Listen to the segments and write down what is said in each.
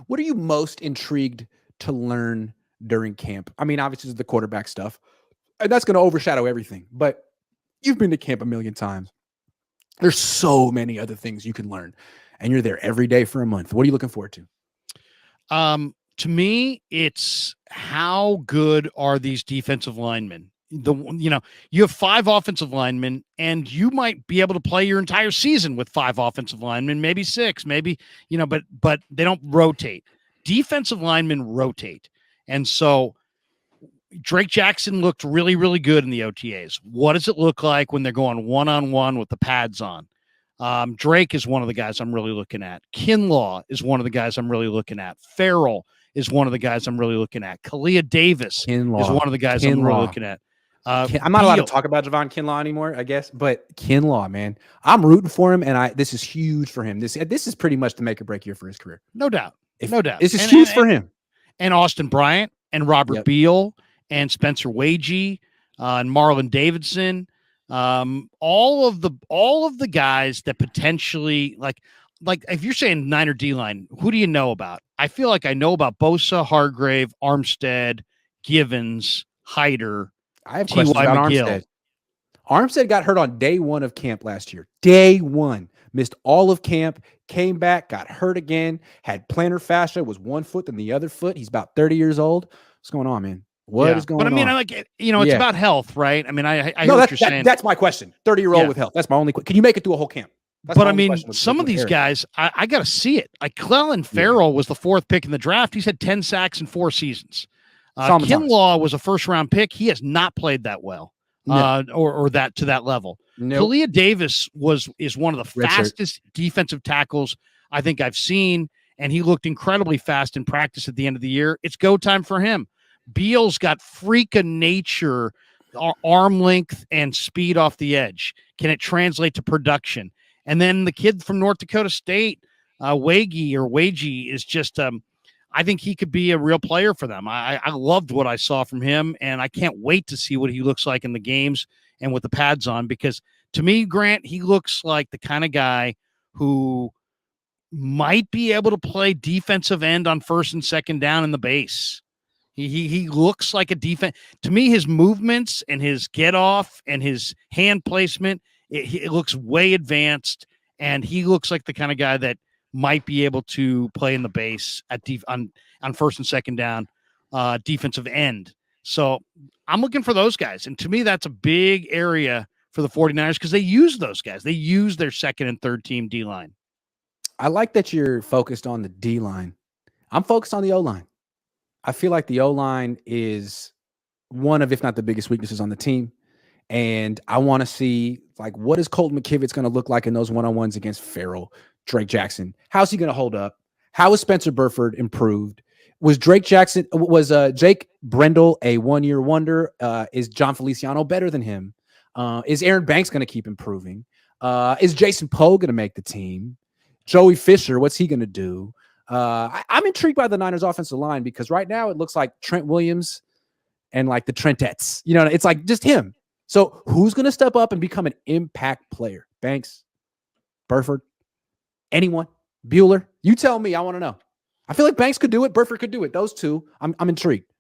What are you most intrigued to learn during camp? I mean, obviously, the quarterback stuff, and that's going to overshadow everything. But you've been to camp a million times. There's so many other things you can learn, and you're there every day for a month. What are you looking forward to? To me, it's how good are these defensive linemen? You have 5 offensive linemen, and you might be able to play your entire season with 5 offensive linemen, maybe 6, maybe, but they don't rotate. Defensive linemen rotate. And so Drake Jackson looked really, really good in the OTAs. What does it look like when they're going one-on-one with the pads on? Drake is one of the guys I'm really looking at. Kinlaw is one of the guys I'm really looking at. Farrell is one of the guys I'm really looking at. Kalia Davis is one of the guys I'm really looking at. I'm not allowed to talk about Javon Kinlaw anymore, I guess, but Kinlaw, man, I'm rooting for him, and this is huge for him. This is pretty much the make or break year for his career. No doubt. No doubt. This is huge for him. And Austin Bryant and Robert Beal and Spencer Wagee and Marlon Davidson. All of the guys that potentially like if you're saying Niner D-line, who do you know about? I feel like I know about Bosa, Hargrave, Armstead, Givens, Hyder. I have questions about Armstead. Armstead got hurt on day 1 of camp last year. Day 1. Missed all of camp, came back, got hurt again, had plantar fascia, was one foot than the other foot. He's about 30 years old. What's going on, man? What is going on? But I mean, I like it. It's about health, right? I mean, I hear what you're saying. That's my question. 30-year-old with health. That's my only question. Can you make it through a whole camp? But I mean, some of these guys, I got to see it. Like Clelin Ferrell was the 4th pick in the draft. He's had 10 sacks in 4 seasons. Kinlaw was a first-round pick. He has not played that well, or that to that level. Nope. Kalia Davis is one of the fastest defensive tackles I think I've seen, and he looked incredibly fast in practice at the end of the year. It's go time for him. Beal's got freak of nature, arm length and speed off the edge. Can it translate to production? And then the kid from North Dakota State, Wagee is just I think he could be a real player for them. I loved what I saw from him, and I can't wait to see what he looks like in the games and with the pads on, because to me, Grant, he looks like the kind of guy who might be able to play defensive end on 1st and 2nd down in the base. He looks like a defense. To me, his movements and his get off and his hand placement, it looks way advanced, and he looks like the kind of guy that might be able to play in the base at on 1st and 2nd down, defensive end. So I'm looking for those guys. And to me, that's a big area for the 49ers because they use those guys. They use their 2nd and 3rd team D-line. I like that you're focused on the D-line. I'm focused on the O-line. I feel like the O-line is one of, if not the biggest weaknesses on the team. And I want to see, like, what is Colton McKivitz going to look like in those one-on-ones against Farrell, Drake Jackson? How's he going to hold up? How is Spencer Burford improved? Was Jake Brendel a one-year wonder? Is John Feliciano better than him? Is Aaron Banks going to keep improving? Is Jason Poe going to make the team? Joey Fisher, what's he going to do? I'm intrigued by the Niners offensive line because right now it looks like Trent Williams and like the Trentettes. It's like just him. So who's going to step up and become an impact player? Banks, Burford, anyone? Bueller? You tell me. I want to know. I feel like Banks could do it. Burford could do it. Those two, I'm intrigued.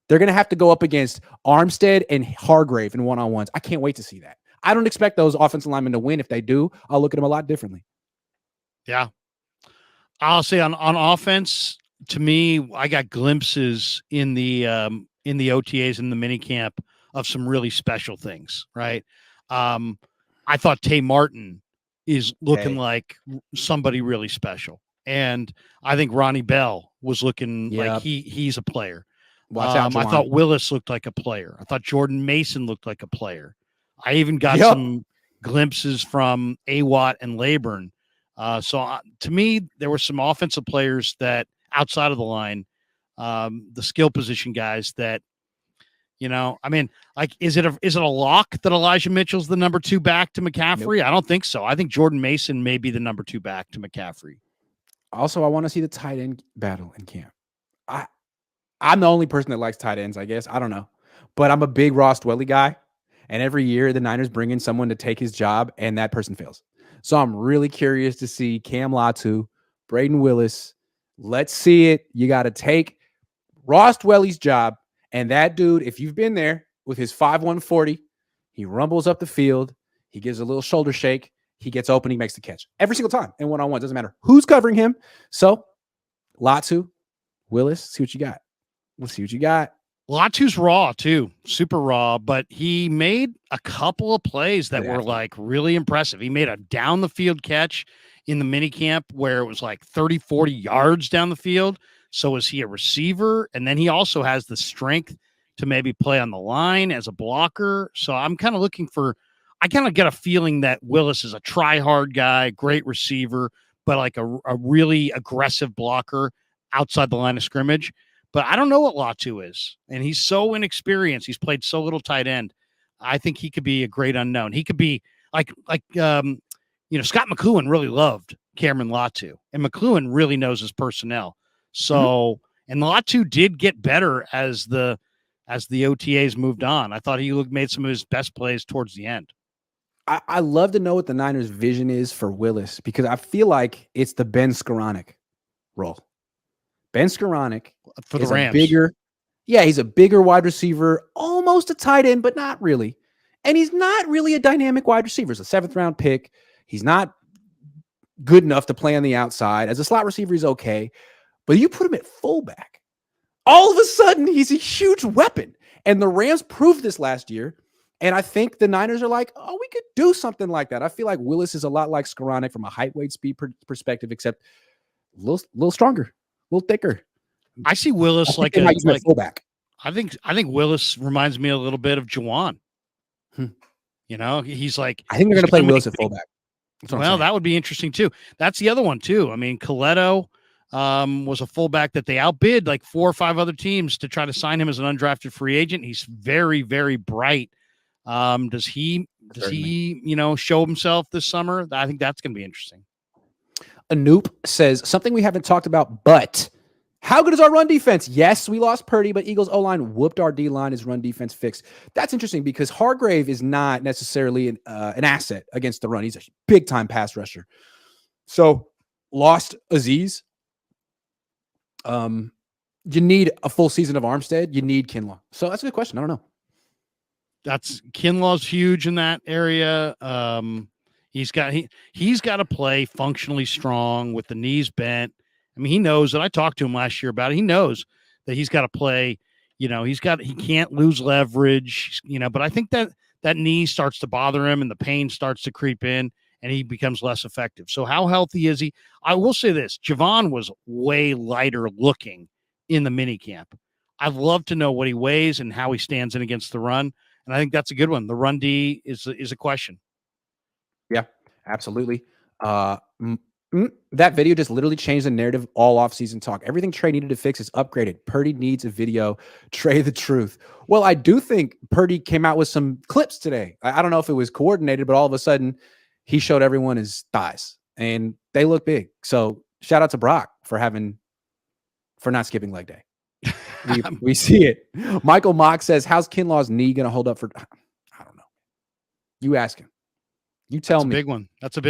They're going to have to go up against Armstead and Hargrave in one-on-ones. I can't wait to see that. I don't expect those offensive linemen to win. If they do, I'll look at them a lot differently. Yeah. I'll say on offense, to me, I got glimpses in the OTAs and the minicamp of some really special things, right? I thought Tay Martin is looking like somebody really special. And I think Ronnie Bell was looking like he's a player. Watch out, I thought Willis looked like a player. I thought Jordan Mason looked like a player. I even got some glimpses from Awatt and Leyburn. So to me, there were some offensive players that outside of the line, the skill position guys that, I mean, like, is it a lock that Elijah Mitchell's the number 2 back to McCaffrey? Nope. I don't think so. I think Jordan Mason may be the number 2 back to McCaffrey. Also, I want to see the tight end battle in camp. I'm the only person that likes tight ends, I guess. I don't know. But I'm a big Ross Dwelly guy. And every year the Niners bring in someone to take his job and that person fails. So I'm really curious to see Cam Latu, Braden Willis, Let's see it. You got to take Ross Dwelly's job. And that dude, if you've been there with his 5'140", he rumbles up the field. He gives a little shoulder shake. He gets open. He makes the catch every single time in one-on-one. Doesn't matter who's covering him. So, Latu, Willis, see what you got. We'll see what you got. Latu's raw too, super raw, but he made a couple of plays that were like really impressive. He made a down the field catch in the mini camp where it was like 30, 40 yards down the field. So is he a receiver? And then he also has the strength to maybe play on the line as a blocker. So I'm kind of looking for, I kind of get a feeling that Willis is a try-hard guy, great receiver, but like a really aggressive blocker outside the line of scrimmage. But I don't know what Latu is, and he's so inexperienced. He's played so little tight end. I think he could be a great unknown. He could be like Scott McCloughan really loved Cameron Latu, and McCloughan really knows his personnel. So, and Latu did get better as the OTAs moved on. I thought he made some of his best plays towards the end. I love to know what the Niners' vision is for Willis, because I feel like it's the Ben Skoranek role. Ben Skoranek for the Rams. He's a bigger wide receiver, almost a tight end, but not really. And he's not really a dynamic wide receiver. He's a 7th-round pick. He's not good enough to play on the outside. As a slot receiver, he's okay. But you put him at fullback, all of a sudden, he's a huge weapon. And the Rams proved this last year. And I think the Niners are like, oh, we could do something like that. I feel like Willis is a lot like Skoranek from a height, weight, speed perspective, except a little stronger, a little thicker. I see Willis like a fullback. I think Willis reminds me a little bit of Juwan. You know, he's like, I think they're going to play Willis at fullback. Well, that would be interesting too. That's the other one too. I mean, Coletto was a fullback that they outbid like 4 or 5 other teams to try to sign him as an undrafted free agent. He's very, very bright. Does he show himself this summer? I think that's going to be interesting. Anoop says something we haven't talked about, but how good is our run defense? Yes, we lost Purdy, but Eagles O-line whooped our D-line. Is run defense fixed? That's interesting because Hargrave is not necessarily an asset against the run. He's a big-time pass rusher. So lost Aziz. You need a full season of Armstead. You need Kinlaw. So that's a good question. I don't know. Kinlaw's huge in that area. He's got to play functionally strong with the knees bent. I mean, he knows that. I talked to him last year about it. He knows that he's got to play. He can't lose leverage. But I think that knee starts to bother him and the pain starts to creep in and he becomes less effective. So how healthy is he? I will say this: Javon was way lighter looking in the mini camp. I'd love to know what he weighs and how he stands in against the run. And I think that's a good one. The run D is a question. Yeah, absolutely. That video just literally changed the narrative all off-season talk. Everything Trey needed to fix is upgraded. Purdy needs a video. Trey the truth. Well, I do think Purdy came out with some clips today. I don't know if it was coordinated, but all of a sudden he showed everyone his thighs and they look big. So shout out to Brock for not skipping leg day. We see it. Michael Mock says, how's Kinlaw's knee going to hold up for? I don't know. You ask him. You tell me. Big one. That's a big